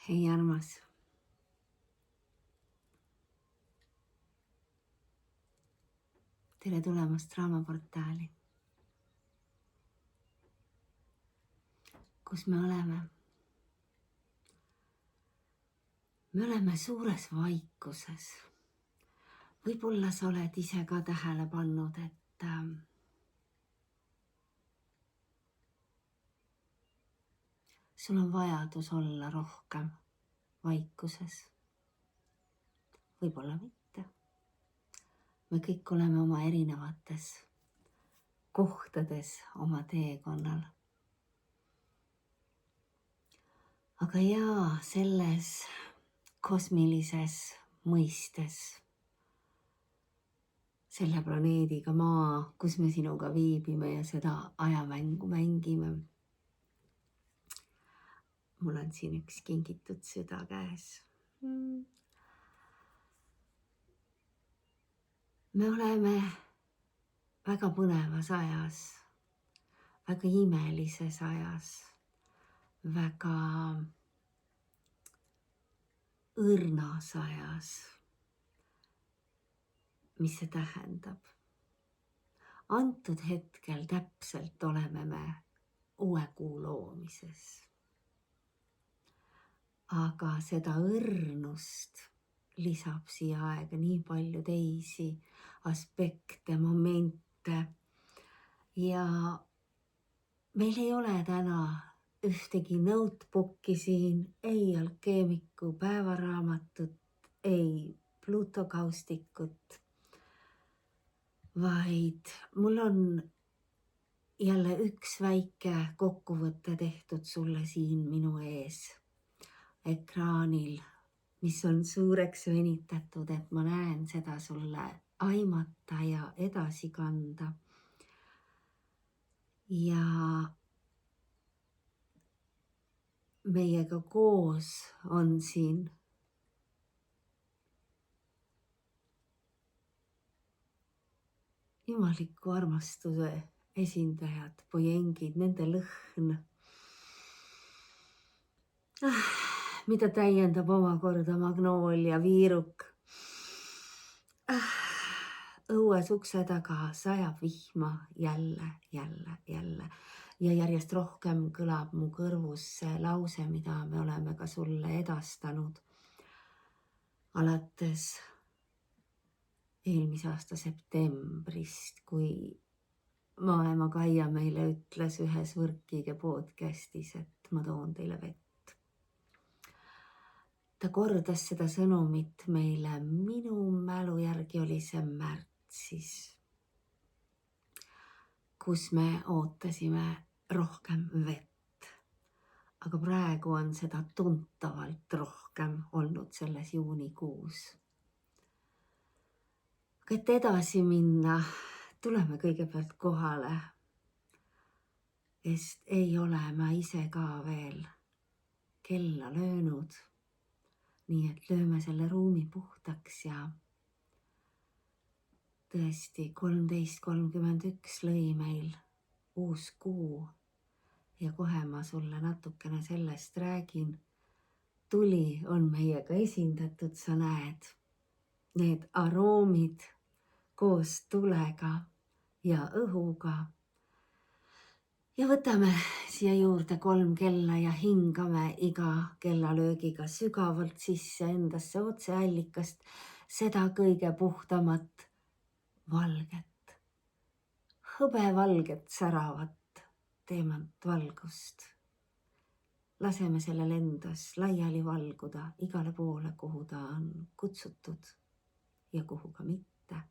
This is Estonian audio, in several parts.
Hei armas. Tere tulemast Draamaportaali, kus me oleme. Me oleme suures vaikuses. Võib-olla sa oled ise ka tähele pannud, et sul on vajadus olla rohkem vaikuses. Võib-olla mitte. Me kõik oleme oma erinevates kohtades oma teekonnal. Aga jaa, selles kosmilises mõistes, selle planeediga Maa, kus me sinuga viibime ja seda ajamängu mängime. Mul on siin üks kingitud süda käes. Me oleme väga põnevas ajas, väga imelises ajas, väga õrnas ajas. Mis see tähendab? Antud hetkel täpselt oleme me uue kuu loomises. Aga seda õrnust lisab siia aega nii palju teisi aspekte, momente ja meil ei ole täna ühtegi notebooki siin, ei alkeemiku päevaraamatut, ei Pluto kaustikut, vaid mul on jälle üks väike kokkuvõte tehtud sulle siin minu ees ekraanil, mis on suureks venitatud, et ma näen seda sulle aimata ja edasi kanda. Ja meiega koos on siin jumaliku armastuse esindajad, pojengid, nende lõhn, mida täiendab omakorda magnoolia viiruk. Õues ukse taga sajab vihma jälle ja järjest rohkem kõlab mu kõrvus see lause, mida me oleme ka sulle edastanud alates eelmise aasta septembrist, kui maaema Kaia meile ütles ühes Võrkige podcastis, et ma toon teile vett. Ta kordas seda sõnumit meile, minu mälu järgi oli see märtsis, kus me ootasime rohkem vett. Aga praegu on seda tuntavalt rohkem olnud selles juunikuus. Aga et edasi minna, tuleme kõigepealt kohale, sest ei ole ma ise ka veel kella löönud. Nii et lööme selle ruumi puhtaks ja tõesti 13.31 lõi meil uus kuu ja kohe ma sulle natukene sellest räägin. Tuli on meiega esindatud, sa näed, need aroomid koos tulega ja õhuga. Ja võtame siia juurde 3 kella ja hingame iga kellalöögiga sügavalt sisse endasse otseallikast seda kõige puhtamat valget, hõbevalget säravat teemantvalgust. Laseme sellel endas laiali valguda igale poole, kuhu ta on kutsutud ja kuhu ka mitte.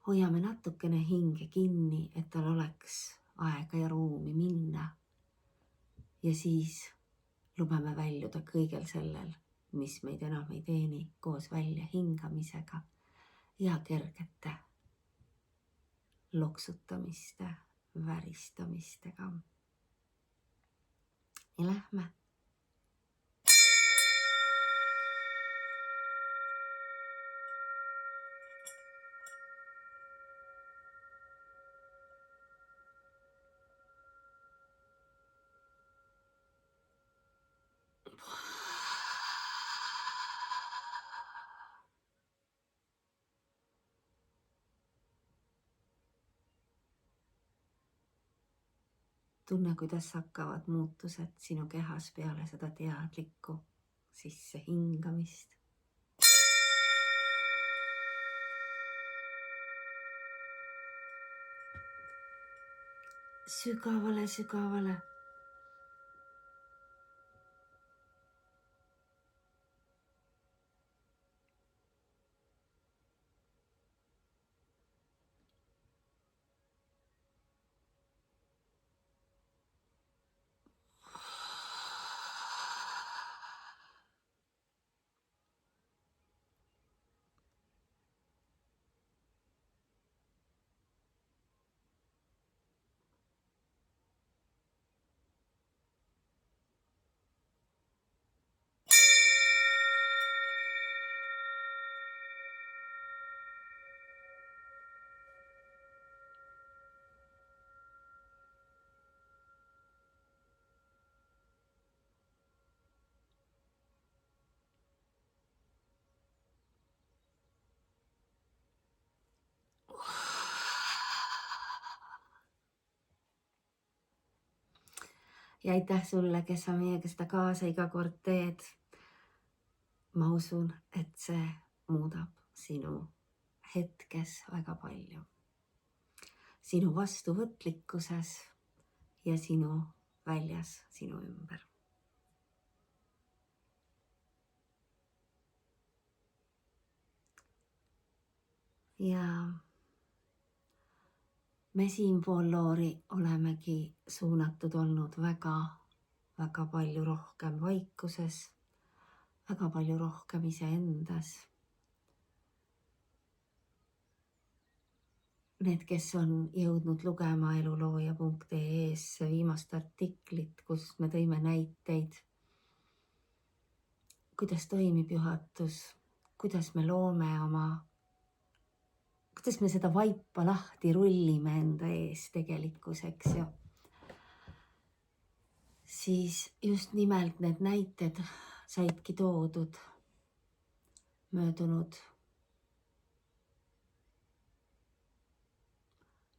Hoiame natukene hinge kinni, et tal oleks aega ja ruumi minna. Ja siis lubame väljuda kõigel sellel, mis meid enam ei teeni, koos välja hingamisega ja kergete loksutamiste, väristamistega. Ja lähme. Tunne, kuidas hakkavad muutused sinu kehas peale seda teadlikku sisse hingamist. Sügavale, sügavale. Ja aitäh sulle, kes sa meiega seda kaasa iga kord teed. Ma usun, et see muudab sinu hetkes väga palju. Sinu vastuvõtlikkuses ja sinu väljas, sinu ümber. Ja me siinpool loori olemegi suunatud olnud väga palju rohkem vaikuses, väga palju rohkem iseendas. Need, kes on jõudnud lugema elulooja.ee-s viimast artiklit, kus me tõime näiteid, kuidas toimib juhatus, kuidas me loome kuidas me seda vaipa lahti rullime enda ees tegelikkuseks ja siis just nimelt need näited saidki toodud möödunud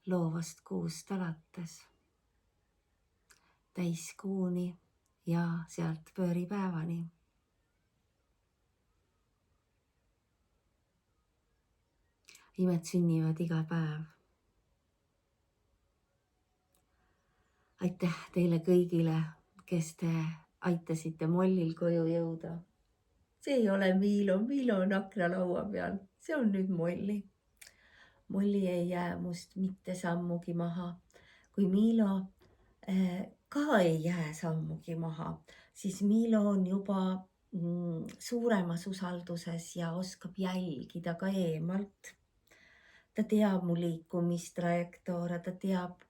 loovast kuust alates täiskuuni ja sealt pööripäevani. Imed sünnivad iga päev. Aitäh teile kõigile, kes te aitasite Mollil koju jõuda. See ei ole Miilo, Miilo on aknalaua peal, see on nüüd Molli. Molli ei jää must mitte sammugi maha. Kui Miilo ka ei jää sammugi maha, siis Miilo on juba suuremas usalduses ja oskab jälgida ka eemalt. Ta teab mu liikumistrajektoore, ta teab,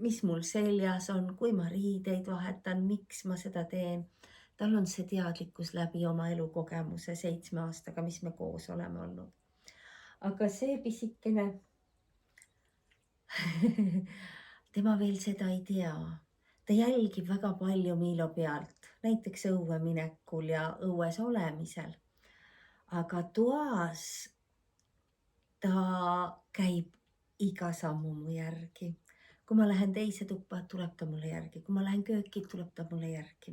mis mul seljas on, kui ma riideid vahetan, miks ma seda teen. Tal on see teadlikkus läbi oma elukogemuse 7 aastaga, mis me koos oleme olnud. Aga see pisikene, tema veel seda ei tea. Ta jälgib väga palju Miilo pealt, näiteks õue minekul ja õues olemisel. Aga toas ta käib iga sammu mu järgi. Kui ma lähen teise tuppa, tuleb ta mulle järgi. Kui ma lähen kööki, tuleb ta mulle järgi.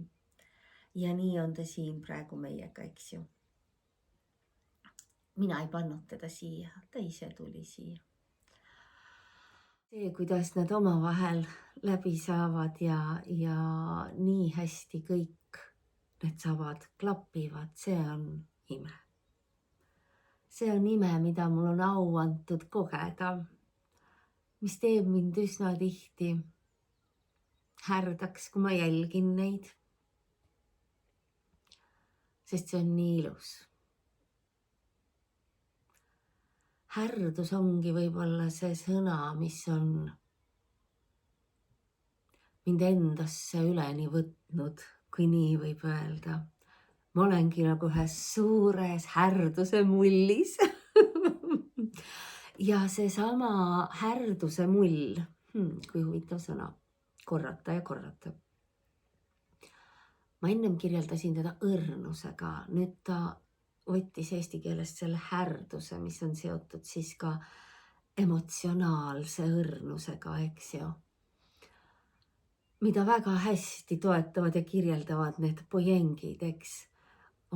Ja nii on ta siin praegu meiega, eks ju. Mina ei pannud teda siia, ta ise tuli siia. See, kuidas nad omavahel läbi saavad ja nii hästi kõik need savad klapivad, see on ime. See on ime, mida mul on au antud kogeda, mis teeb mind üsna tihti härdaks, kui ma jälgin neid. Sest see on nii ilus. Härdus ongi võib-olla see sõna, mis on mind endasse üleni võtnud, kui nii võib öelda. Ma olengi nagu ühes suures härduse mullis. Ja seesama härduse mull, kui huvitav sõna, korrata ja korrata. Ma ennem kirjeldasin teda õrnusega, nüüd ta võttis eesti keelest selle härduse, mis on seotud siis ka emotsionaalse õrnusega, eks ju. mida väga hästi toetavad ja kirjeldavad need pojengid, eks,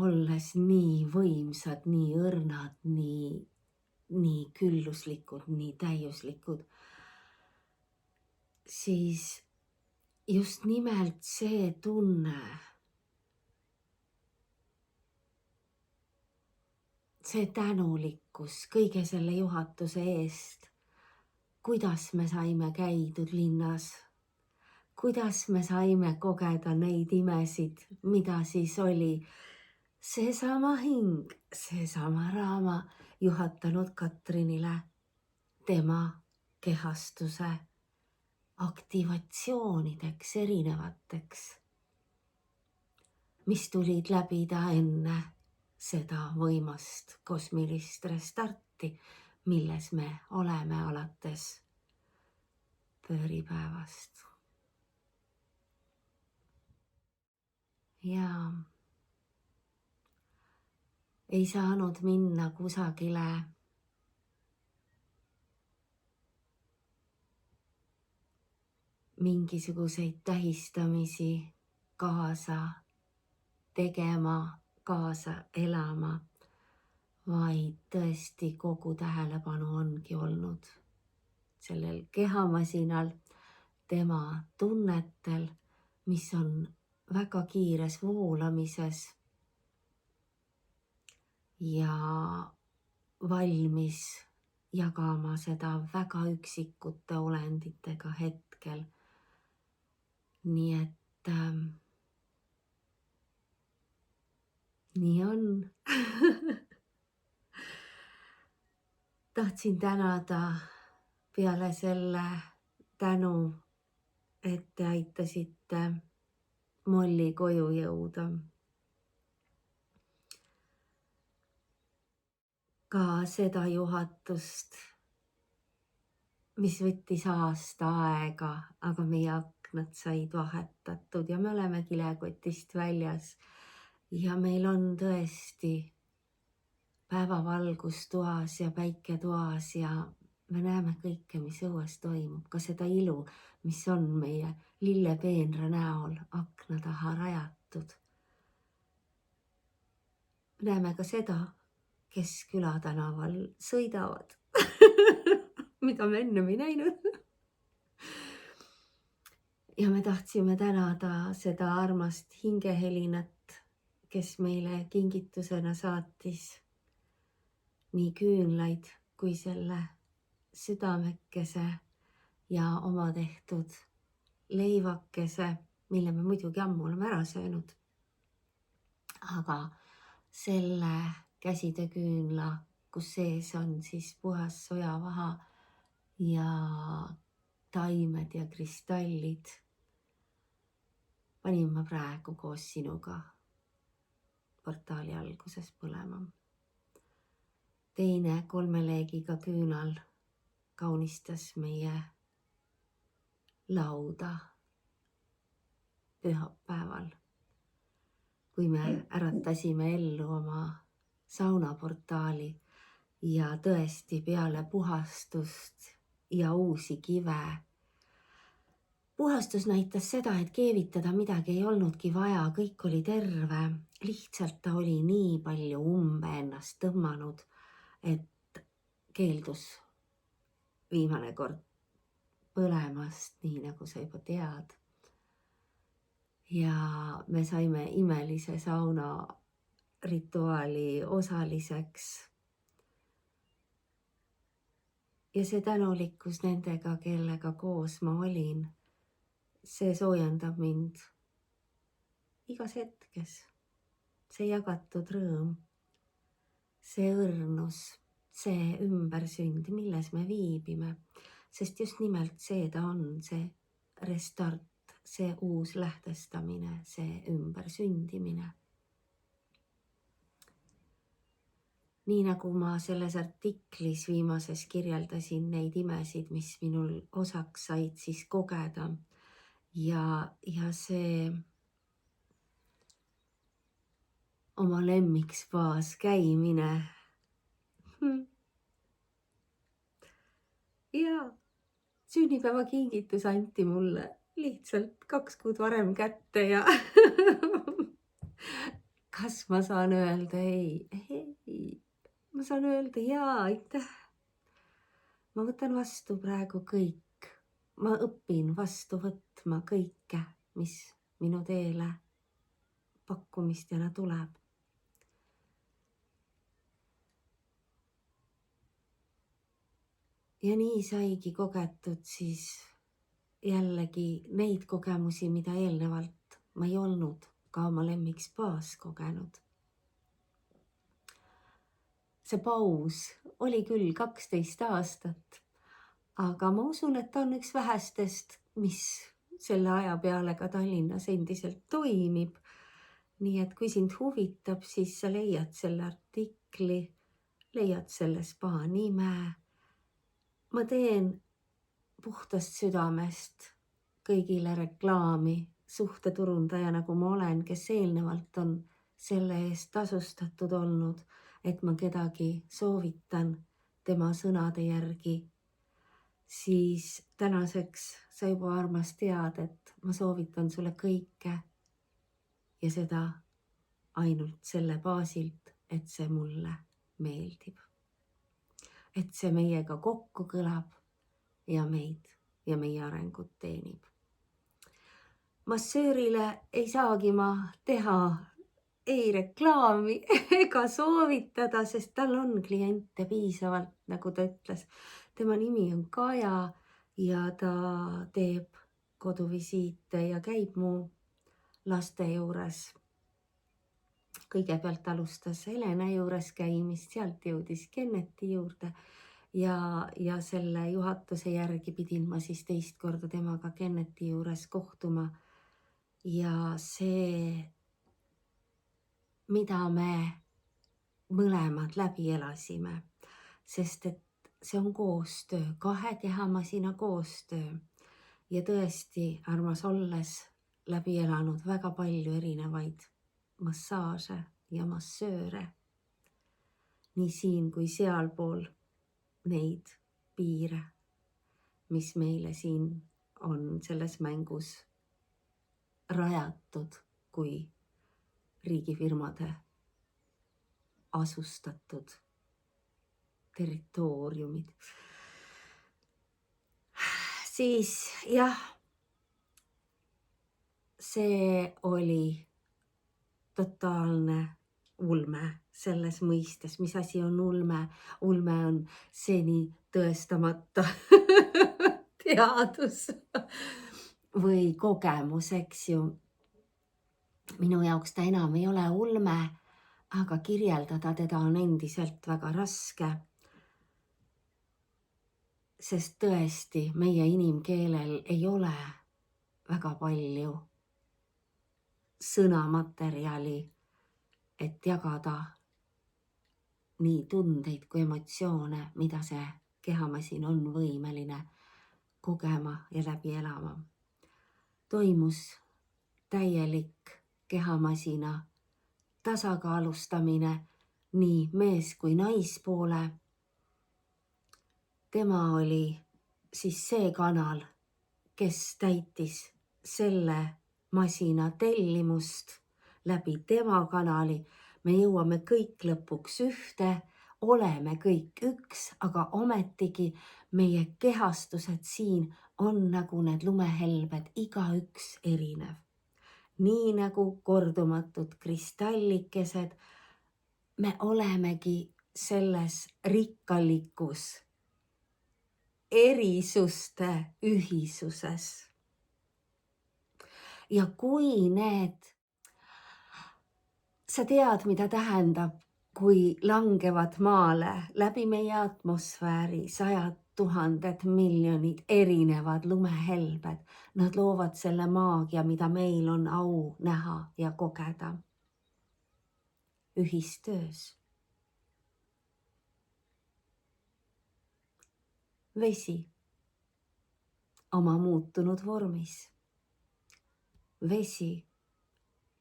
olles nii võimsad, nii õrnad, nii külluslikud, nii täiuslikud, siis just nimelt see tunne, see tänulikkus kõige selle juhatuse eest, kuidas me saime käidud linnas, kuidas me saime kogeda neid imesid, mida siis oli seesama hing, seesama Raama juhatanud Katrinile tema kehastuse aktivatsioonideks erinevateks, mis tulid läbida enne seda võimast kosmilist restarti, milles me oleme alates pööripäevast. Ja ei saanud minna kusagile mingisuguseid tähistamisi kaasa tegema, kaasa elama, vaid tõesti kogu tähelepanu ongi olnud sellel kehamasinal, tema tunnetel, mis on väga kiires voolamises ja valmis jagama seda väga üksikute olenditega hetkel. Nii et nii on. Tahtsin tänada peale selle tänu, et te aitasite Molli koju jõuda. Ka seda juhatust, mis võttis aasta aega, aga meie aknad said vahetatud ja me oleme kilekotist väljas. Ja meil on tõesti päevavalgus toas ja päike toas ja me näeme kõike, mis õues toimub, ka seda ilu, mis on meie lillepeenra näol akna taha rajatud. Näeme ka seda, kes külatänaval sõidavad, mida me ennem ei näinud. Ja me tahtsime tänada seda armast hingehelinat, kes meile kingitusena saatis nii küünlaid kui selle südamekese ja oma tehtud leivakese, mille me muidugi ammu oleme ära söönud. Aga selle käsitööküünla, kus sees on siis puhas sojavaha ja taimed ja kristallid, panin ma praegu koos sinuga portaali alguses põlema. Teine 3 leegiga küünal kaunistas meie lauda pühapäeval, kui me äratasime ellu oma saunaportaali ja tõesti peale puhastust ja uusi kive. Puhastus näitas seda, et keevitada midagi ei olnudki vaja, kõik oli terve, lihtsalt ta oli nii palju umbe ennast tõmmanud, et keeldus viimane kord põlemast, nii nagu sa juba tead. Ja me saime imelise sauna rituaali osaliseks. Ja see tänulikkus nendega, kellega koos ma olin, see soojendab mind igas hetkes. See jagatud rõõm, see õrnus, see ümbersünd, milles me viibime, sest just nimelt see ta on, see restart, see uus lähtestamine, see ümbersündimine. Nii nagu ma selles artiklis viimases kirjeldasin neid imesid, mis minul osaks said siis kogeda ja see oma lemmikspaas käimine. Ja sünnipäevakingitus anti mulle lihtsalt 2 kuud varem kätte ja kas ma saan öelda ei? Ei, ma saan öelda jaa, aitäh. Ma võtan vastu praegu kõik. Ma õpin vastu võtma kõike, mis minu teele pakkumistena tuleb. Ja nii saigi kogetud siis jällegi neid kogemusi, mida eelnevalt ma ei olnud ka oma lemmikspaas kogenud. See paus oli küll 12 aastat, aga ma usun, et ta on üks vähestest, mis selle aja peale ka Tallinnas endiselt toimib. Nii et kui sind huvitab, siis sa leiad selle artikli, leiad selle spa nime. Ma teen puhtast südamest kõigile reklaami suhteturundaja, nagu ma olen, kes eelnevalt on selle eest tasustatud olnud, et ma kedagi soovitan tema sõnade järgi, siis tänaseks sa juba, armas, tead, et ma soovitan sulle kõike ja seda ainult selle baasilt, et see mulle meeldib. Et see meiega kokku kõlab ja meid ja meie arengut teenib. Massöörile ei saagi ma teha ei reklaami ega soovitada, sest tal on kliente piisavalt, nagu ta ütles. Tema nimi on Kaja ja ta teeb koduvisiite ja käib mu laste juures. Kõigepealt alustas Helena juures käimist, sealt jõudis Kenneti juurde ja selle juhatuse järgi pidin ma siis teist korda temaga Kenneti juures kohtuma. Ja see, mida me mõlemad läbi elasime, sest et see on koostöö, 2 kehamasina koostöö ja tõesti, armas, olles läbi elanud väga palju erinevaid massaaže ja massööre, nii siin kui sealpool neid piire, mis meile siin on selles mängus rajatud kui riigifirmade asustatud territooriumid. Siis jah, see oli totaalne ulme selles mõistes. Mis asi on ulme? Ulme on seni tõestamata teadus või kogemus, eks ju. Minu jaoks ta enam ei ole ulme, aga kirjeldada teda on endiselt väga raske. Sest tõesti, meie inimkeelel ei ole väga palju sõnamaterjali, et jagada nii tundeid kui emotsioone, mida see kehamasin on võimeline kogema ja läbi elama. Toimus täielik kehamasina tasakaalustamine nii mees kui naispoole. Tema oli siis see kanal, kes täitis selle masina tellimust läbi tema kanali. Me jõuame kõik lõpuks ühte, oleme kõik üks, aga ometigi meie kehastused siin on nagu need lumehelbed, igaüks erinev. Nii nagu kordumatud kristallikesed, me olemegi selles rikkalikus erisuste ühisuses. Ja kui sa tead, mida tähendab, kui langevad maale läbi meie atmosfääri 100 000 miljonid erinevad lumehelbed, nad loovad selle maagia, mida meil on au näha ja kogeda ühistöös. Vesi oma muutunud vormis. Vesi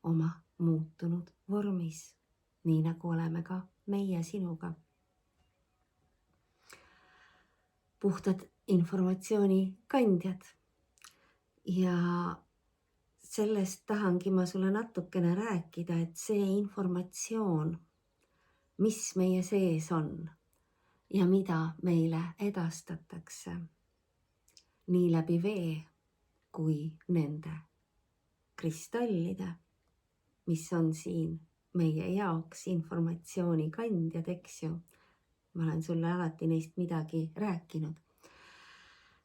oma muutunud vormis, nii nagu oleme ka meie sinuga. Puhtad informatsiooni kandjad. Ja sellest tahangi ma sulle natukene rääkida, et see informatsioon, mis meie sees on ja mida meile edastatakse nii läbi vee kui nende kristallide, mis on siin meie jaoks informatsioonikandjad, eks ju. Ma olen sulle alati neist midagi rääkinud.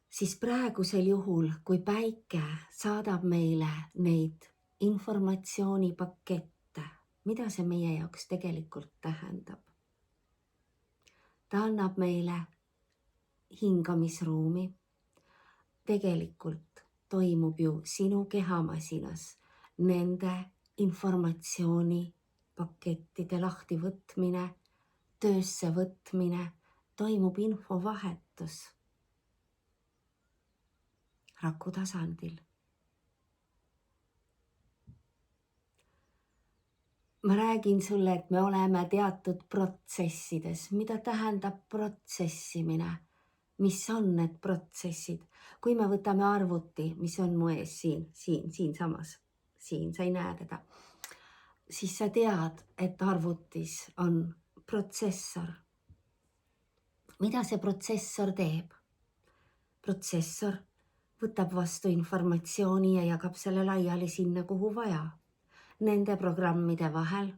Siis praegusel juhul, kui päike saadab meile neid informatsioonipakette, mida see meie jaoks tegelikult tähendab? Ta annab meile hingamisruumi. Tegelikult toimub ju sinu kehamasinas nende informatsioonipakettide lahtivõtmine, töösse võtmine, toimub infovahetus raku tasandil. Ma räägin sulle, et me oleme teatud protsessides. Mida tähendab protsessimine? Mis on need protsessid? Kui me võtame arvuti, mis on mu ees siinsamas, siin, sa ei näe teda, siis sa tead, et arvutis on protsessor. Mida see protsessor teeb? Protsessor võtab vastu informatsiooni ja jagab selle laiali sinna, kuhu vaja. Nende programmide vahel,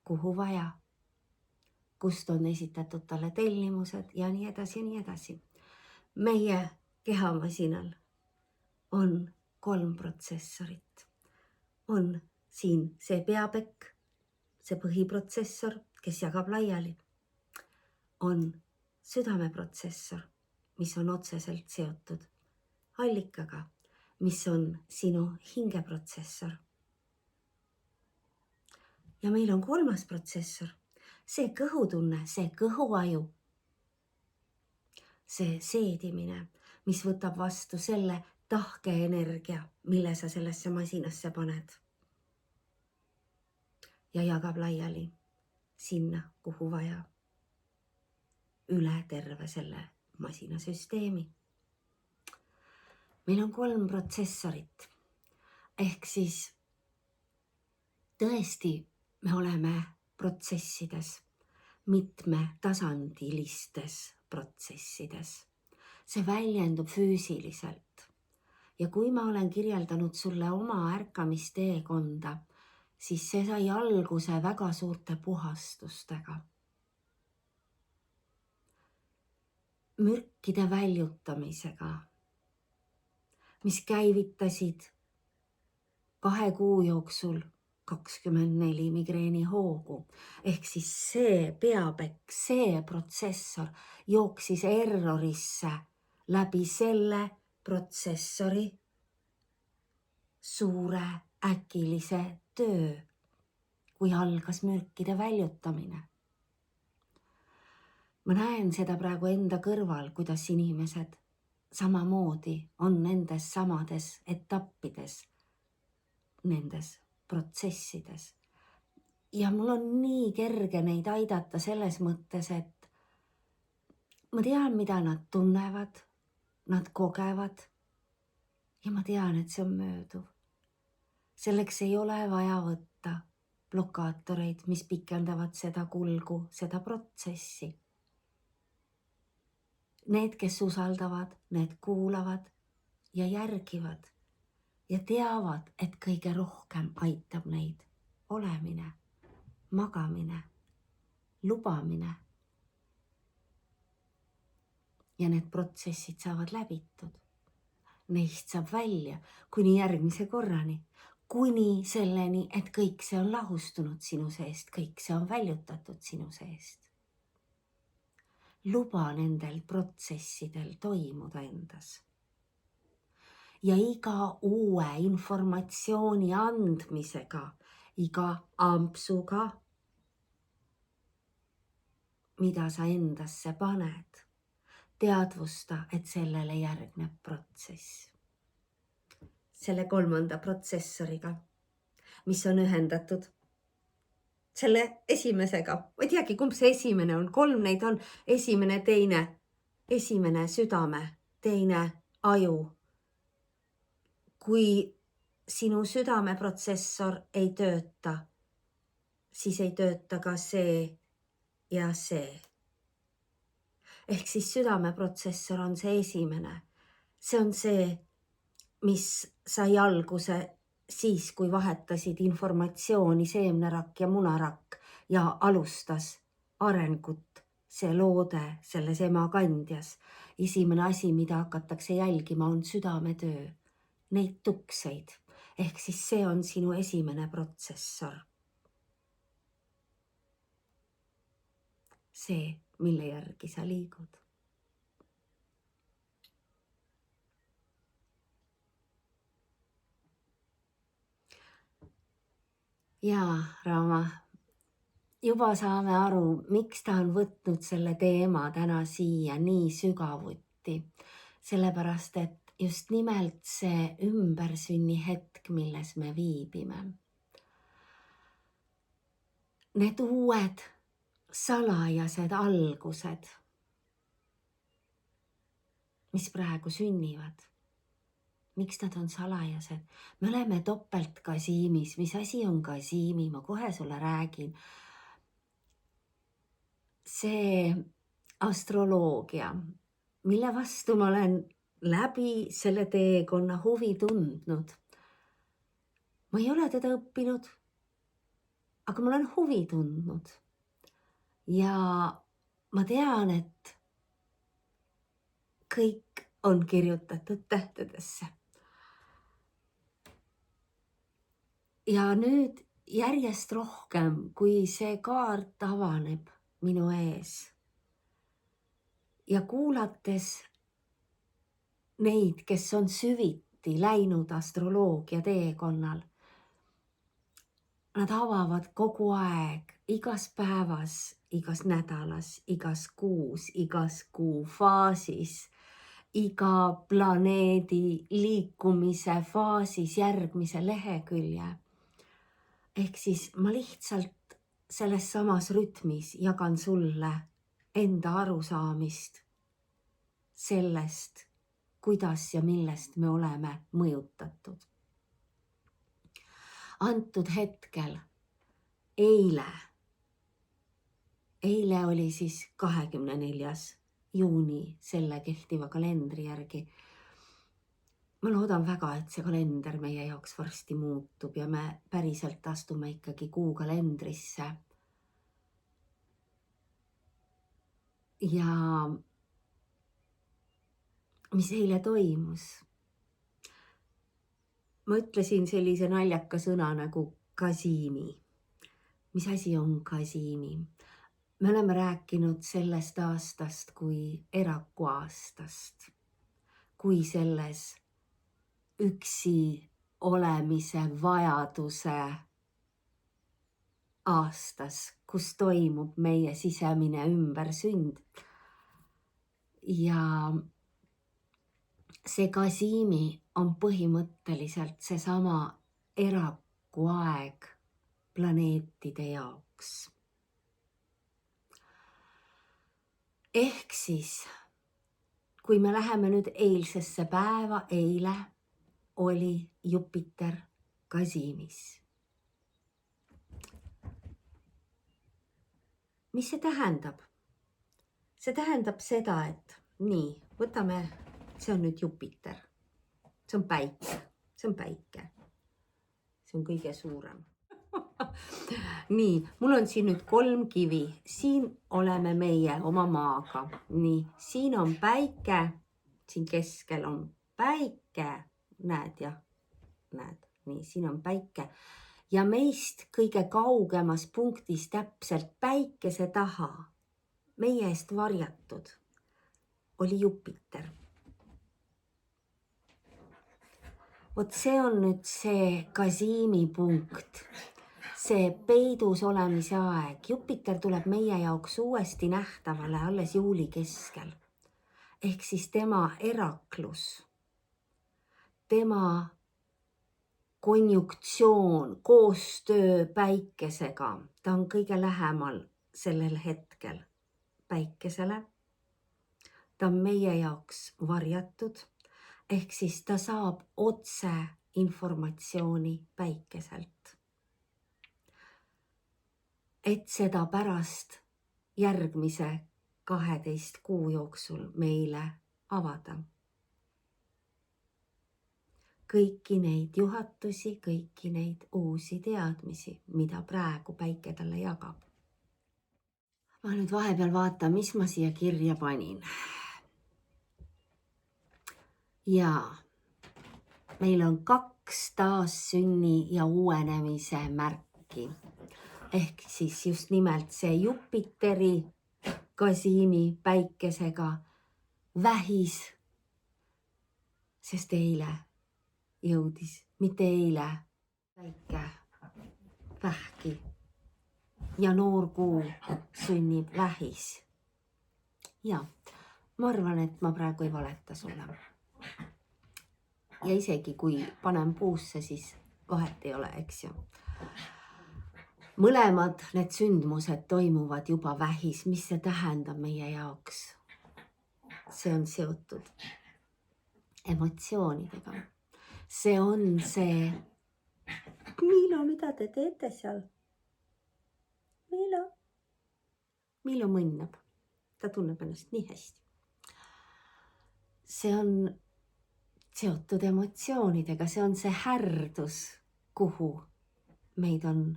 kuhu vaja, kust on esitatud talle tellimused ja nii edasi ja nii edasi. Meie kehamasinal on 3 protsessorit. On siin see peapekk, see põhiprotsessor, kes jagab laiali. On südameprotsessor, mis on otseselt seotud allikaga, mis on sinu hingeprotsessor. Ja meil on 3. protsessor, see kõhutunne, see kõhuaju, see seedimine, mis võtab vastu selle tahkeenergia, mille sa sellesse masinasse paned ja jagab laiali sinna, kuhu vaja, üle terve selle masinasüsteemi. Meil on 3 protsessorit, ehk siis tõesti me oleme protsessides, mitmetasandilistes protsessides. See väljendub füüsiliselt. Ja kui ma olen kirjeldanud sulle oma ärkamisteekonda, siis see sai alguse väga suurte puhastustega. Mürkide väljutamisega, mis käivitasid 2 kuu jooksul 24 migreenihoogu. Ehk siis see peapekk, see protsessor jooksis errorisse läbi selle protsessori suure äkilise töö, kui algas mürkide väljutamine. Ma näen seda praegu enda kõrval, kuidas inimesed samamoodi on nendes samades etappides, nendes protsessides. Ja mul on nii kerge neid aidata selles mõttes, et ma tean, mida nad tunnevad, nad kogevad ja ma tean, et see on mööduv. Selleks ei ole vaja võtta blokaatoreid, mis pikendavad seda kulgu, seda protsessi. Need, kes usaldavad, need kuulavad ja järgivad ja teavad, et kõige rohkem aitab neid olemine, magamine, lubamine. Ja need protsessid saavad läbitud. Neist saab välja kuni järgmise korrani, kuni selleni, et kõik see on lahustunud sinu seest, kõik see on väljutatud sinu seest. Luba nendel protsessidel toimuda endas. Ja iga uue informatsiooni andmisega, iga ampsuga, mida sa endasse paned, teadvusta, et sellele järgneb protsess. Selle 3. protsessoriga, mis on ühendatud selle esimesega. Ma ei teagi, kumb see esimene on. 3 neid on. Esimene, teine. Esimene südame, teine aju. Kui sinu südameprotsessor ei tööta, siis ei tööta ka see ja see. Ehk siis südameprotsessor on see esimene. See on see, mis sai alguse siis, kui vahetasid informatsiooni seemnerakk ja munarakk ja alustas arengut see loode selles emakandjas. Esimene asi, mida hakatakse jälgima, on südametöö, neid tukseid. Ehk siis see on sinu esimene protsessor. See, mille järgi sa liigud. Jaa, Raama, juba saame aru, miks ta on võtnud selle teema täna siia nii sügavuti. Sellepärast, et just nimelt see ümbersünni hetk, milles me viibime. Need uued salajased algused, mis praegu sünnivad. Miks nad on salajased? Me oleme topelt kasiimis. Mis asi on kasiimi? Ma kohe sulle räägin. See astroloogia, mille vastu ma olen läbi selle teekonna huvi tundnud. Ma ei ole teda õppinud, aga ma olen huvi tundnud. Ja ma tean, et kõik on kirjutatud tähtedesse. Ja nüüd järjest rohkem, kui see kaart avaneb minu ees ja kuulates neid, kes on süviti läinud astroloogia teekonnal, nad avavad kogu aeg, igas päevas, igas nädalas, igas kuu faasis, iga planeedi liikumise faasis järgmise lehekülje. Ehk siis ma lihtsalt selles samas rütmis jagan sulle enda arusaamist sellest, kuidas ja millest me oleme mõjutatud. Antud hetkel, eile oli siis 24. juuni selle kehtiva kalendri järgi. Ma loodan väga, et see kalender meie jaoks varsti muutub ja me päriselt astume ikkagi kuukalendrisse. Ja mis eile toimus? Ma ütlesin sellise naljaka sõna nagu kasiimi. Mis asi on kasiimi? Me oleme rääkinud sellest aastast kui eraku aastast, kui selles üksi olemise vajaduse aastas, kus toimub meie sisemine ümbersünd. Ja see kasiimi on põhimõtteliselt seesama eraku aeg planeetide jaoks. Ehk siis, kui me läheme nüüd eilsesse päeva, eile oli Jupiter kasiimis. Mis see tähendab? See tähendab seda, et nii, võtame, see on nüüd Jupiter. See on päike, see on päike. See on kõige suurem. Nii, mul on siin nüüd 3 kivi. Siin oleme meie oma maaga. Nii, siin on päike, siin keskel on päike. Näed ja näed, nii, siin on päike. Ja meist kõige kaugemas punktis täpselt päikese taha, meie eest varjatud, oli Jupiter. Vot see on nüüd see kasiimi punkt, see peidus olemise aeg. Jupiter tuleb meie jaoks uuesti nähtavale alles juuli keskel. Ehk siis tema eraklus, tema konjunktsioon, koostöö päikesega, ta on kõige lähemal sellel hetkel päikesele. Ta on meie jaoks varjatud, ehk siis ta saab otse informatsiooni päikeselt. Et seda pärast järgmise 12 kuu jooksul meile avada. Kõiki neid juhatusi, kõiki neid uusi teadmisi, mida praegu päike talle jagab. Ma nüüd vahepeal vaatan, mis ma siia kirja panin. Ja meil on 2 taassünni ja uuenemise märki. Ehk siis just nimelt see Jupiteri Kasiimi päikesega vähis, sest eile jõudis, mitte eile, päike vähki ja noor kuu sünnib vähis. Ja ma arvan, et ma praegu ei valeta sulle. Ja isegi kui panen puusse, siis vahet ei ole, eks ju. Mõlemad need sündmused toimuvad juba vähis. Mis see tähendab meie jaoks? See on seotud emotsioonidega. See on see... Miilo, mida te teete seal? Miilo mõnnab. Ta tunneb ennast nii hästi. See on seotud emotsioonidega. See on see härdus, kuhu meid on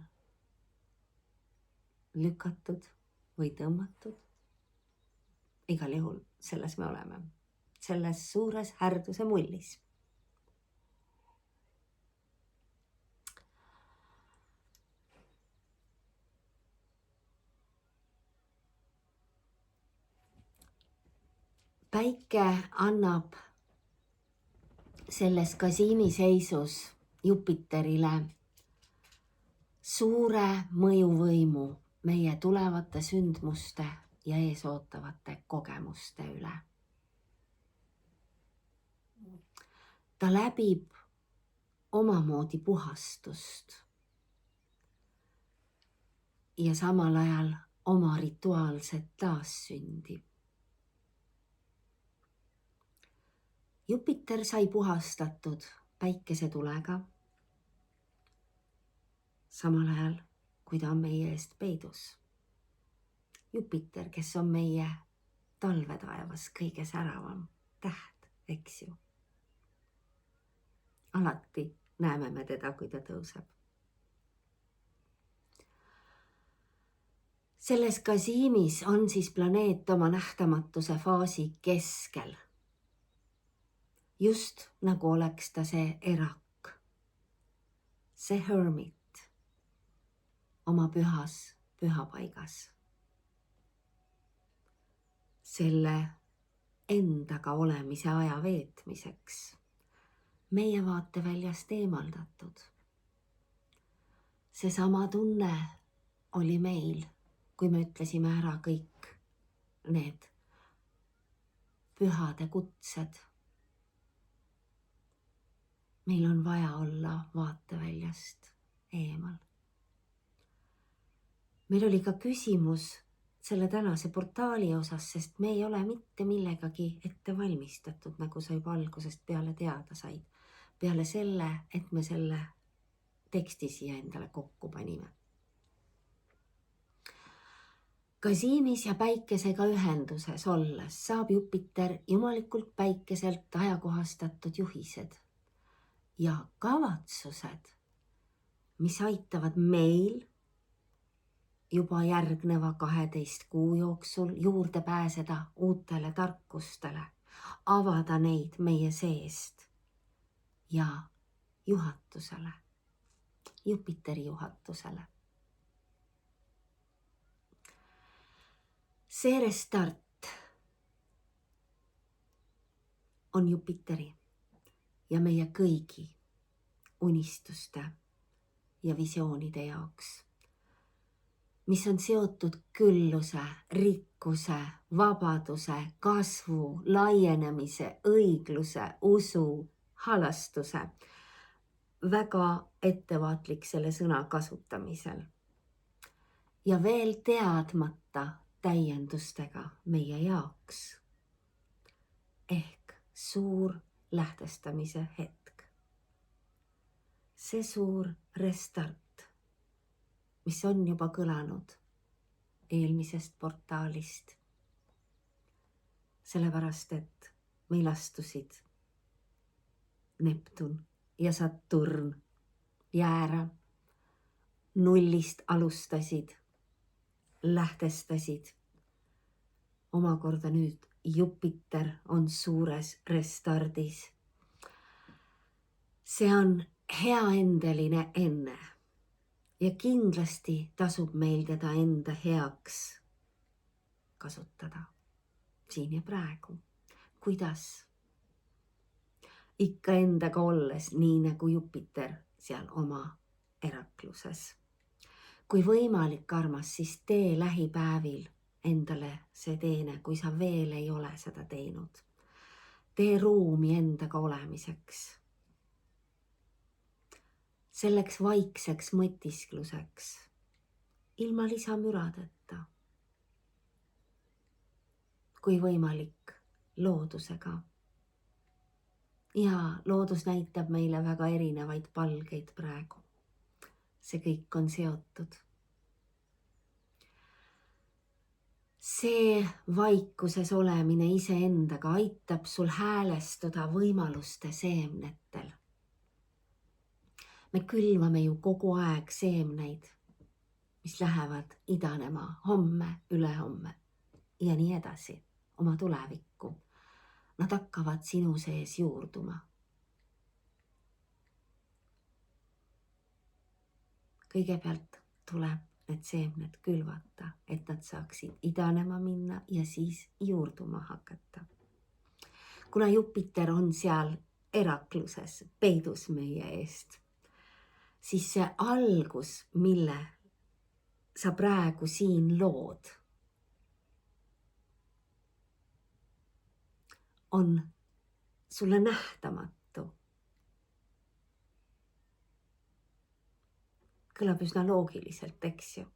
lükatud või tõmmatud. Igal juhul selles me oleme. Selles suures härduse mullis. Päike annab selles Kasiimi seisus Jupiterile suure mõjuvõimu meie tulevate sündmuste ja eesootavate kogemuste üle. Ta läbib omamoodi puhastust ja samal ajal oma rituaalset taassündi. Jupiter sai puhastatud päikesetulega, samal ajal kui ta on meie eest peidus. Jupiter, kes on meie talvetaevas kõige säravam täht, eks ju. Alati näeme me teda, kui ta tõuseb. Selles Kasiimis on siis planeet oma nähtamatuse faasi keskel. Just nagu oleks ta see erak, see hermit oma pühas pühapaigas. Selle endaga olemise aja veetmiseks meie vaateväljast eemaldatud. Seesama tunne oli meil, kui me ütlesime ära kõik need pühade kutsed. Meil on vaja olla vaateväljast eemal. Meil oli ka küsimus selle tänase portaali osas, sest me ei ole mitte millegagi ette valmistatud, nagu sa juba algusest peale teada said. Peale selle, et me selle teksti siia endale kokku panime. Kasiimis ja päikesega ühenduses olles saab Jupiter jumalikult päikeselt ajakohastatud juhised ja kavatsused, mis aitavad meil juba järgneva 12 kuu jooksul juurde pääseda uutele tarkustele, avada neid meie seest ja juhatusele, Jupiteri juhatusele. See restart on Jupiteri ja meie kõigi unistuste ja visioonide jaoks, mis on seotud külluse, rikkuse, vabaduse, kasvu, laienemise, õigluse, usu, halastuse. Väga ettevaatlik selle sõna kasutamisel. Ja veel teadmata täiendustega meie jaoks. Ehk suur lähtestamise hetk. See suur restart, mis on juba kõlanud eelmisest portaalist, sellepärast et meil astusid Neptun ja Saturn jäära, nullist alustasid, lähtestasid. Omakorda nüüd Jupiter on suures restardis. See on heaendeline enne ja kindlasti tasub meil teda enda heaks kasutada siin ja praegu. Kuidas? Ikka endaga olles, nii nagu Jupiter seal oma erakluses. Kui võimalik, armas, siis tee lähipäevil endale see teene, kui sa veel ei ole seda teinud. Tee ruumi endaga olemiseks. Selleks vaikseks mõtiskluseks, ilma lisamüradeta. Kui võimalik, loodusega. Ja loodus näitab meile väga erinevaid palgeid praegu. See kõik on seotud. See vaikuses olemine iseendaga aitab sul häälestuda võimaluste seemnetel. Me külvame ju kogu aeg seemneid, mis lähevad idanema homme, ülehomme ja nii edasi, oma tulevikku. Nad hakkavad sinu sees juurduma. Kõigepealt tuleb need seemned külvata, et nad saaksid idanema minna ja siis juurduma hakata. Kuna Jupiter on seal erakluses, peidus meie eest, siis see algus, mille sa praegu siin lood, on sulle nähtamatu. Kõlab üsna loogiliselt, eks ju.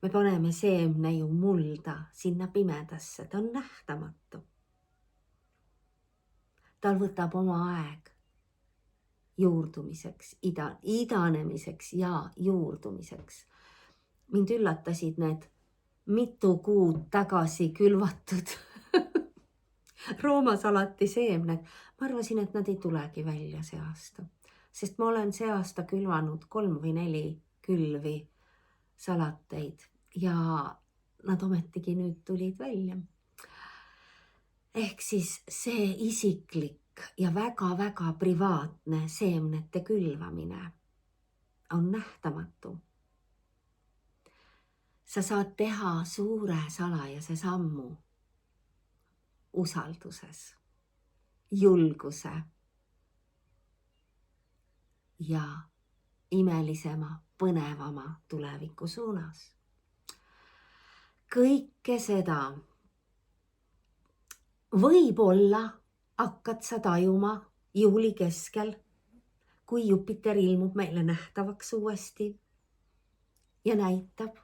Me paneme seemne ju mulda sinna pimedasse, ta on nähtamatu. Tal võtab oma aeg juurdumiseks, idanemiseks ja juurdumiseks. Mind üllatasid need mitu kuud tagasi külvatud roomasalati seemned. Ma arvasin, et nad ei tulegi välja see aasta, sest ma olen see aasta külvanud 3 või 4 külvi salateid ja nad ometigi nüüd tulid välja. Ehk siis see isiklik ja väga-väga privaatne seemnete külvamine on nähtamatu. Sa saad teha suure salajase sammu usalduses, julguse ja imelisema, põnevama tuleviku suunas. Kõike seda võib-olla hakkad sa tajuma juuli keskel, kui Jupiter ilmub meile nähtavaks uuesti ja näitab,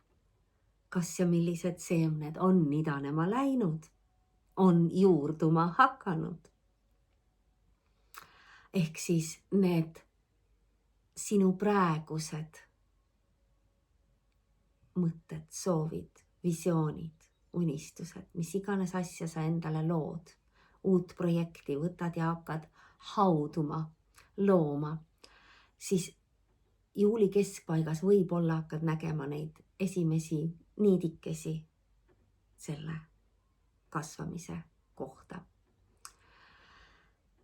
kas ja millised seemned on idanema läinud, on juurduma hakanud. Ehk siis need sinu praegused mõtted, soovid, visioonid, unistused, mis iganes asja sa endale lood, uut projekti võtad ja hakkad hauduma, looma, siis juuli keskpaigas võib-olla hakkad nägema neid esimesi niidikesi selle kasvamise kohta.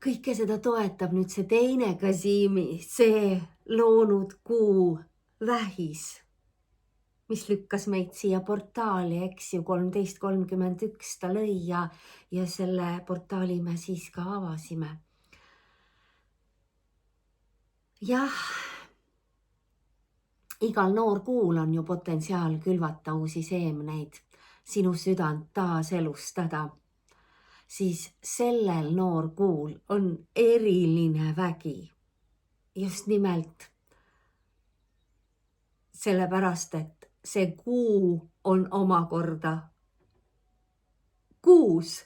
Kõike seda toetab nüüd see teine Kasiimi, see loonud kuu vähis, mis lükkas meid siia portaali, eks ju, 13.31 ta lõi ja selle portaali me siis ka avasime. Jah, igal noorkuul on ju potentsiaal külvata uusi seemneid, sinu südant taaselustada, siis sellel noorkuul on eriline vägi. Just nimelt sellepärast, et see kuu on omakorda kuus.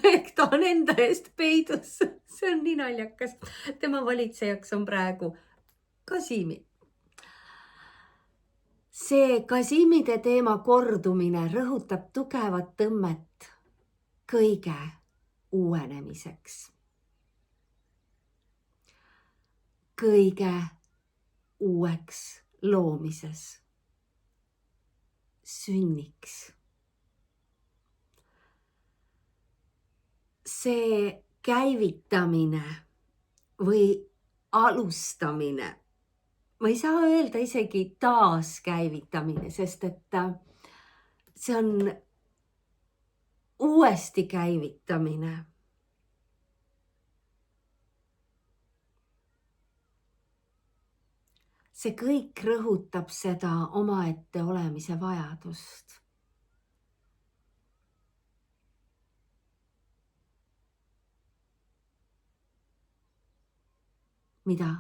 ehk ta on enda eest peidus. See on nii naljakas. Tema valitsejaks on praegu Kasimi. See Kasimide teema kordumine rõhutab tugevat tõmmet kõige uuenemiseks. Kõige uueks loomises. Sünniks. See käivitamine või alustamine, ma ei saa öelda isegi taaskäivitamine, sest et see on uuesti käivitamine. See kõik rõhutab seda omaette olemise vajadust. Mida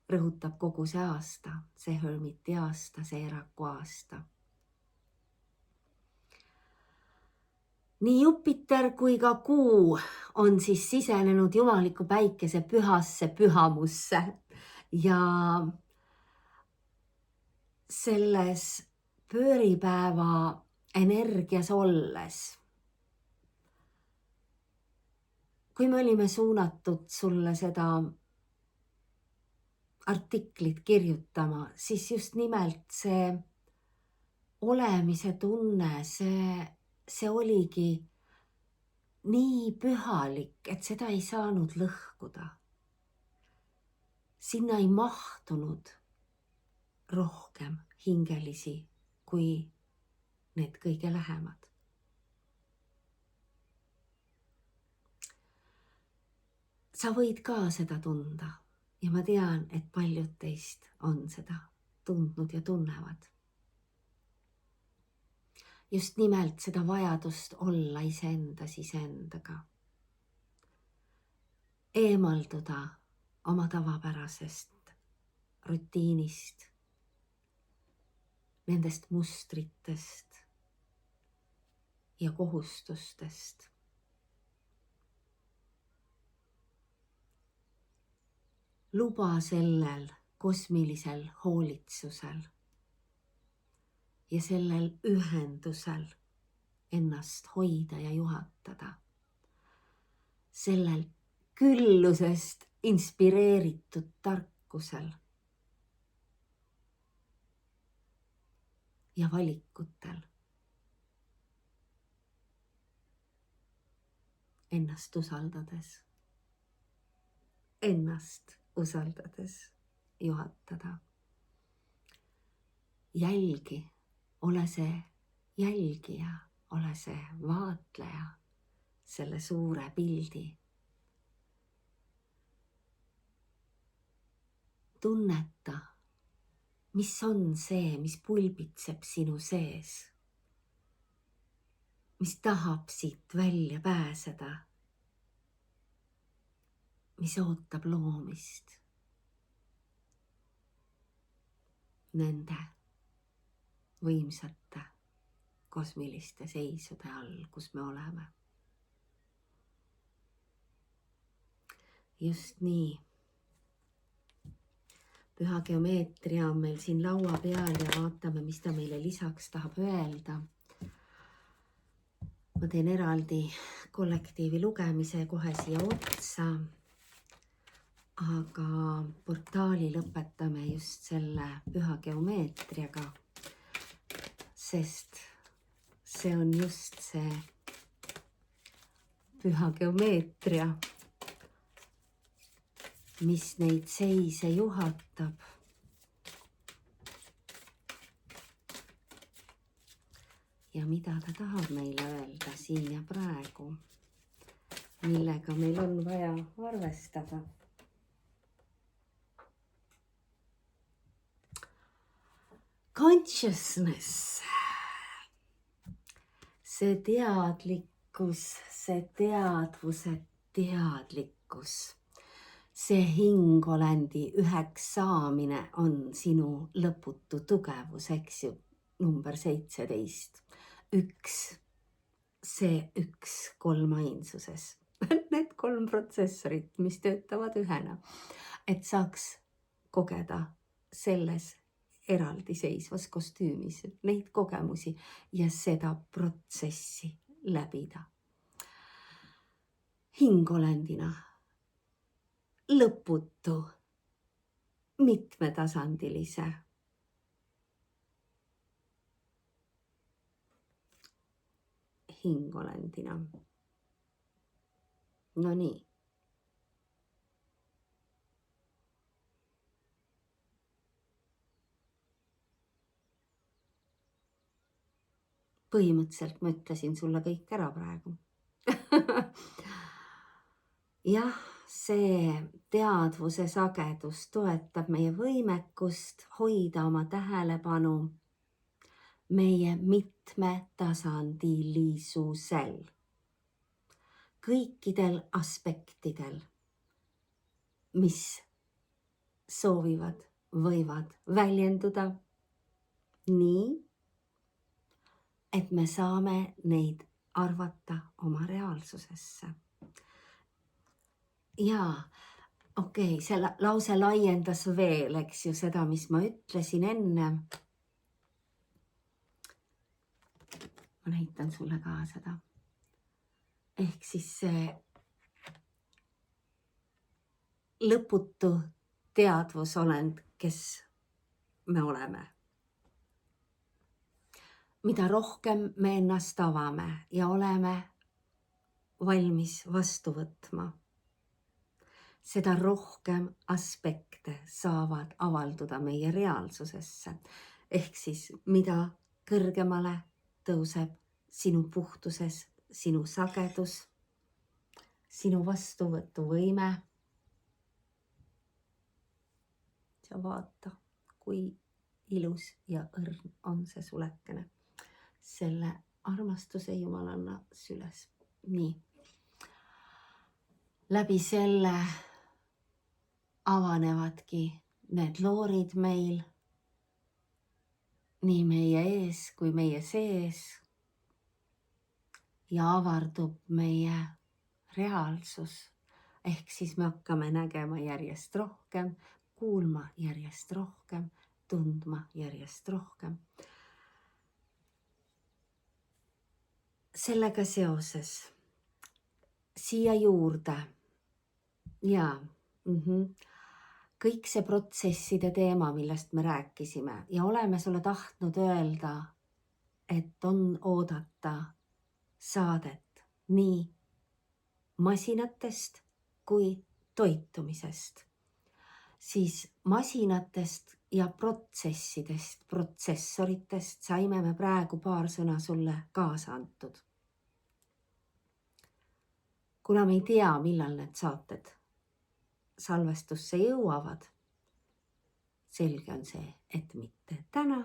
rõhutab kogu see aasta, see Hermiti aasta, see Eraku aasta. Nii Jupiter kui ka Kuu on siis sisenenud jumaliku päikese pühasse pühamusse ja selles pööripäeva energias olles, kui me olime suunatud sulle seda artiklit kirjutama, siis just nimelt see olemise tunne, see oligi nii pühalik, et seda ei saanud lõhkuda. Sinna ei mahtunud rohkem hingelisi kui need kõige lähemad. Sa võid ka seda tunda ja ma tean, et paljud teist on seda tundnud ja tunnevad. Just nimelt seda vajadust olla iseendaga. Eemalduda oma tavapärasest rutiinist, nendest mustritest ja kohustustest. Luba sellel kosmilisel hoolitsusel ja sellel ühendusel ennast hoida ja juhatada. Sellel küllusest inspireeritud tarkusel ja valikutel. Ennast usaldades juhatada. Jälgi, ole see jälgija, ole see vaatleja, selle suure pildi. Tunneta, mis on see, mis pulbitseb sinu sees, mis tahab siit välja pääseda, mis ootab loomist nende võimsate kosmiliste seisude all, kus me oleme. Just nii. Püha geomeetria on meil siin laua peal ja vaatame, mis ta meile lisaks tahab öelda. Ma teen eraldi kollektiivi lugemise kohe siia otsa. Aga portaali lõpetame just selle püha geomeetriaga, sest see on just see püha geomeetria, mis neid seise juhatab. Ja mida ta tahab meile öelda siin ja praegu, millega meil on vaja arvestada. Consciousness, see teadlikkus, see teadvuse teadlikkus, see hingolendi üheks saamine on sinu lõputu tugevus, eks ju, number 17. Üks see üks kolmainsuses. Need 3 protsessorit, mis töötavad ühena, et saaks kogeda selles eraldiseisvas kostüümis neid kogemusi ja seda protsessi läbida. Hingolendina lõputu, mitmetasandilise hingolendina. No nii. Põhimõtteliselt ma ütlesin sulle kõik ära praegu. Jah, see teadvuse sagedus toetab meie võimekust hoida oma tähelepanu meie mitmetasandilisusel, kõikidel aspektidel, mis soovivad, võivad väljenduda nii, et me saame neid arvata oma reaalsusesse. Jaa, okei, see lause laiendas veel, eks ju, seda, mis ma ütlesin enne. Ma näitan sulle ka seda. Ehk siis see lõputu teadvusolend, kes me oleme. Mida rohkem me ennast avame ja oleme valmis vastu võtma, seda rohkem aspekte saavad avalduda meie reaalsusesse. Ehk siis mida kõrgemale tõuseb sinu puhtuses, sinu sagedus, sinu vastuvõtuvõime. Sa vaata, kui ilus ja õrn on see sulekene. Selle armastuse Jumalanna süles. Nii. Läbi selle avanevadki need loorid meil, nii meie ees kui meie sees, ja avardub meie reaalsus. Ehk siis me hakkame nägema järjest rohkem, kuulma järjest rohkem, tundma järjest rohkem. Sellega seoses siia juurde ja kõik see protsesside teema, millest me rääkisime ja oleme sulle tahtnud öelda, et on oodata saadet nii masinatest kui toitumisest, siis masinatest ja protsessidest, protsessoritest saime me praegu paar sõna sulle kaasa antud. Kuna me ei tea, millal need saated salvestusse jõuavad, selge on see, et mitte täna,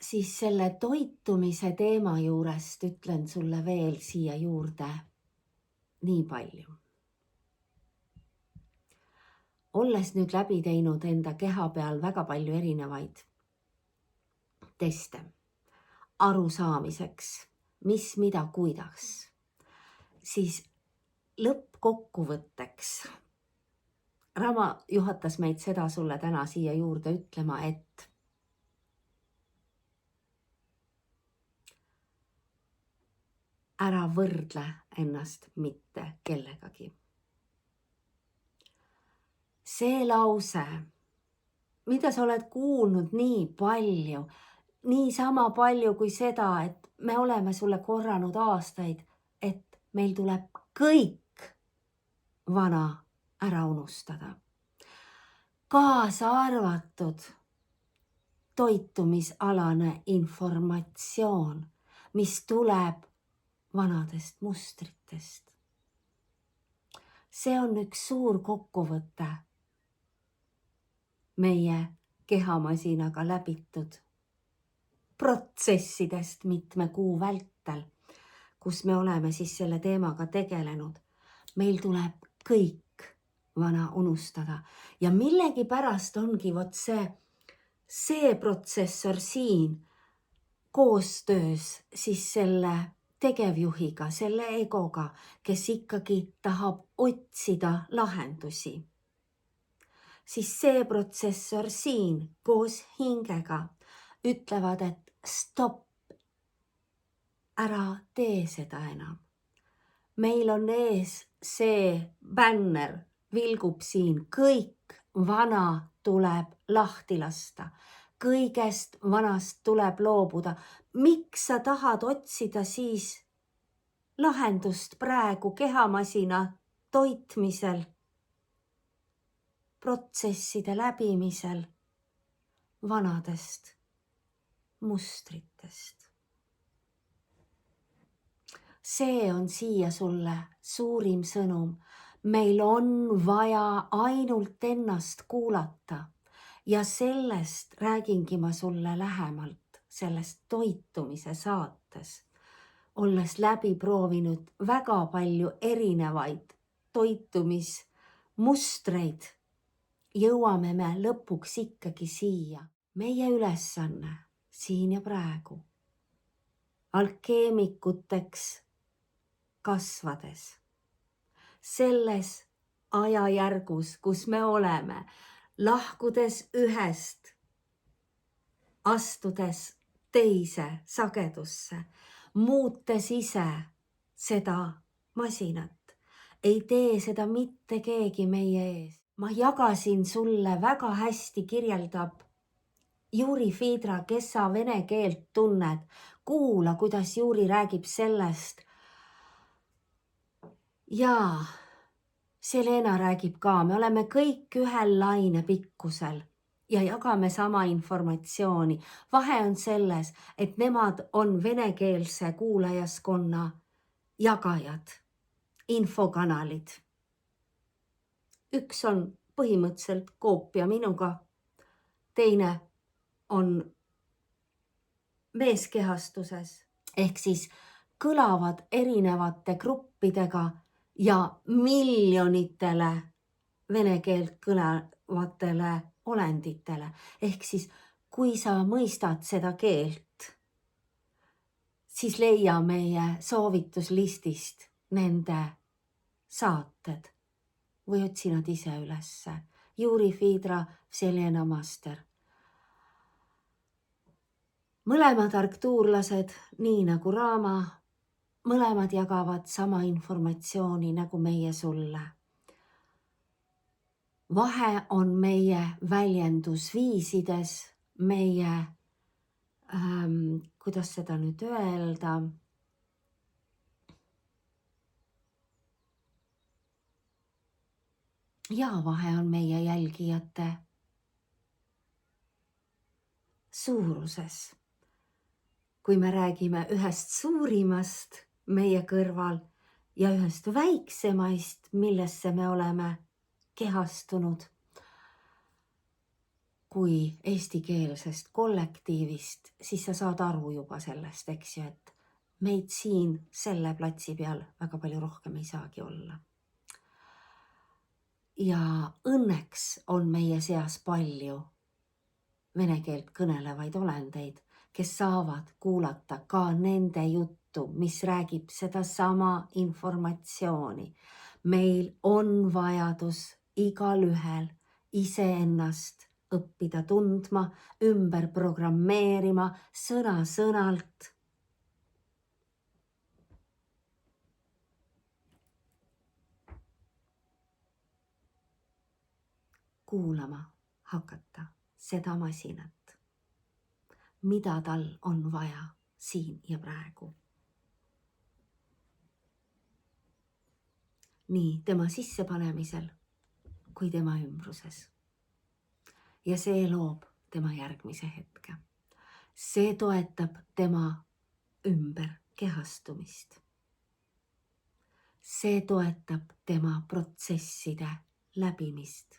siis selle toitumise teema juurest ütlen sulle veel siia juurde nii palju. Olles nüüd läbi teinud enda keha peal väga palju erinevaid teste arusaamiseks, mis, mida, kuidas, siis lõppkokkuvõtteks Rama juhatas meid seda sulle täna siia juurde ütlema, et ära võrdle ennast mitte kellegagi. See lause, mida sa oled kuulnud nii palju, nii sama palju kui seda, et me oleme sulle korranud aastaid, et meil tuleb kõik vana ära unustada. Kaasa arvatud toitumisalane informatsioon, mis tuleb vanadest mustritest. See on üks suur kokkuvõte meie kehamasinaga läbitud protsessidest mitme kuu vältel, kus me oleme siis selle teemaga tegelenud. Meil tuleb kõik vana unustada ja millegi pärast ongi vot see protsessor siin, koostöös siis selle tegevjuhiga, selle egoga, kes ikkagi tahab otsida lahendusi, siis see protsessor siin koos hingega ütlevad, et stopp, ära tee seda enam. Meil on ees see bänner, vilgub siin, kõik vana tuleb lahti lasta. Kõigest vanast tuleb loobuda. Miks sa tahad otsida siis lahendust praegu kehamasina toitmisel, protsesside läbimisel, vanadest mustritest? See on siia sulle suurim sõnum. Meil on vaja ainult ennast kuulata ja sellest räägingi ma sulle lähemalt, sellest toitumise saates, olles läbi proovinud väga palju erinevaid toitumismustreid, jõuame me lõpuks ikkagi siia. Meie ülesanne siin ja praegu, alkeemikuteks kasvades, selles ajajärgus, kus me oleme, lahkudes ühest, astudes teise sagedusse, muutes ise seda masinat, ei tee seda mitte keegi meie ees. Ma jagasin sulle, väga hästi kirjeldab Juri Fidra, kes sa vene keelt tunned. Kuula, kuidas Juri räägib sellest. Ja Selena räägib ka, me oleme kõik ühel laine pikkusel ja jagame sama informatsiooni. Vahe on selles, et nemad on venekeelse kuulajaskonna jagajad, infokanalid. Üks on põhimõtteliselt koopia minuga, teine on meeskehastuses ehk siis kõlavad erinevate gruppidega ja miljonitele vene keelt kõlavatele olenditele. Ehk siis, kui sa mõistad seda keelt, siis leia meie soovituslistist nende saated või otsi nad ise ülesse. Juri Fidra, Selena Master. Mõlemad argtuurlased, nii nagu Raama, mõlemad jagavad sama informatsiooni nagu meie sulle. Vahe on meie väljendusviisides, meie, kuidas seda nüüd öelda, ja vahe on meie jälgijate suuruses. Kui me räägime ühest suurimast meie kõrval ja ühest väiksemaist, millesse me oleme kehastunud, kui eestikeelsest kollektiivist, siis sa saad aru juba sellest, eks ju, et meid siin selle platsi peal väga palju rohkem ei saagi olla. Ja õnneks on meie seas palju vene keelt kõnelevaid olendeid, kes saavad kuulata ka nende juttu, mis räägib sedasama informatsiooni. Meil on vajadus igalühel iseennast õppida tundma, ümber programmeerima sõna-sõnalt. Kuulama hakata seda masinat, mida tal on vaja siin ja praegu. Nii tema sissepanemisel kui tema ümbruses. Ja see loob tema järgmise hetke. See toetab tema ümber kehastumist. See toetab tema protsesside läbimist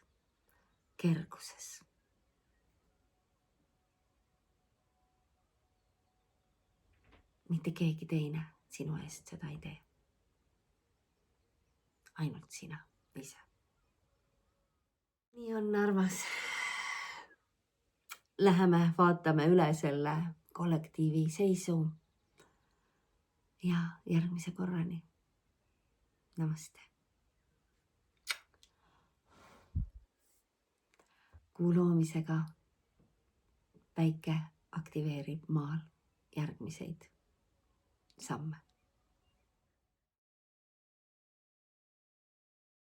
kerguses. Mitte keegi teine sinu eest seda ei tee. Ainult sina ise. Nii on, armas. Läheme vaatame üle selle kollektiivi seisu ja järgmise korrani. Namaste. Kuu loomisega päike aktiveerib maal järgmiseid samme.